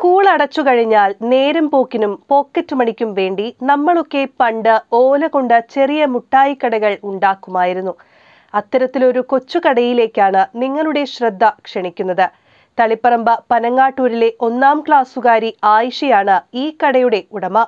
School അടച്ചു കഴിഞ്ഞാൽ നേരം പോക്കിനും പോക്കറ്റ് മണിക്കും വേണ്ടി നമ്മളൊക്കെ പണ്ട് ഓല കൊണ്ട് ചെറിയ മുട്ടായിക്കടകൾ ഉണ്ടാക്കുമായിരുന്നു. അത്തരത്തിലൊരു കൊച്ചുകടയിലേക്കാണ് നിങ്ങളുടെ ശ്രദ്ധ ക്ഷണിക്കുന്നത്. തളിപ്പറമ്പ് പനങ്ങാട്ടൂരിലെ 1ാം ക്ലാസ്സുകാരി ആയിഷയാണ് ഈ കടയുടെ ഉടമ.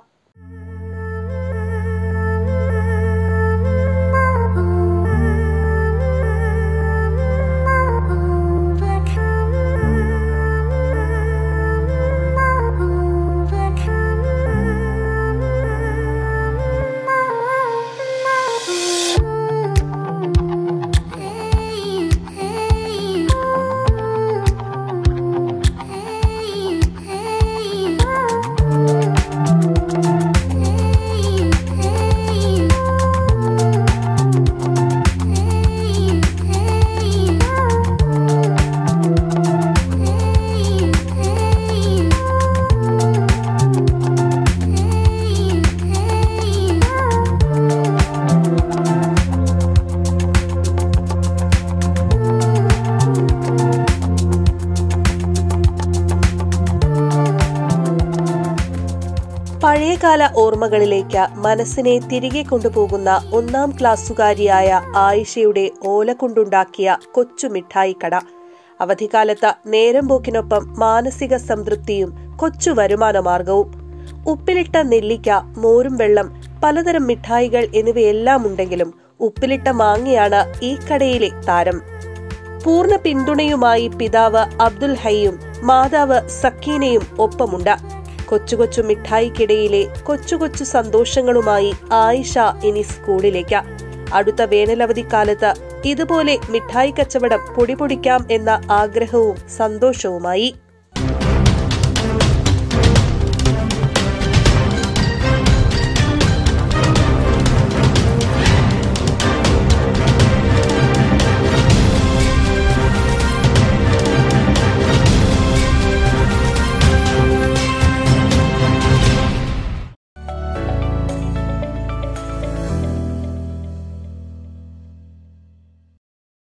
പഴയകാല ഓർമ്മകളിലേക്ക് മനസ്സിനെ തിരികെ കൊണ്ടുപോകുന്ന 1ാം ക്ലാസ്സുകാരിയായ ആയിഷയുടെ ഓല കൊണ്ടുണ്ടാക്കിയ കൊച്ചു മിഠായിക്കട. അവധിക്കാലത്ത് നേരം പോക്കിനൊപ്പം മാനസിക സംതൃപ്തിയും കൊച്ചു വരുമാന മാർഗവും. ഉപ്പിലിട്ട നെല്ലിക്ക, മോരും വെള്ളം, പലതരം മിഠായികൾ എന്നിവയെല്ലാം ഉണ്ടെങ്കിലും ഉപ്പിലിട്ട മാങ്ങയാണ് ഈ കടയിലെ താരം. പൂർണ്ണ പിന്തുണയുമായി പിതാവ് അബ്ദുൽ ഹയ്യും മാതാവ് സക്കീനയും ഒപ്പമുണ്ട്. കൊച്ചു കൊച്ചു മിഠായിക്കിടയിലെ കൊച്ചു കൊച്ചു സന്തോഷങ്ങളുമായി ആയിഷ ഇനി സ്കൂളിലേക്ക്. അടുത്ത വേനലവധിക്കാലത്ത് ഇതുപോലെ മിഠായി കച്ചവടം പൊടിപൊടിക്കാം എന്ന ആഗ്രഹവും സന്തോഷവുമായി.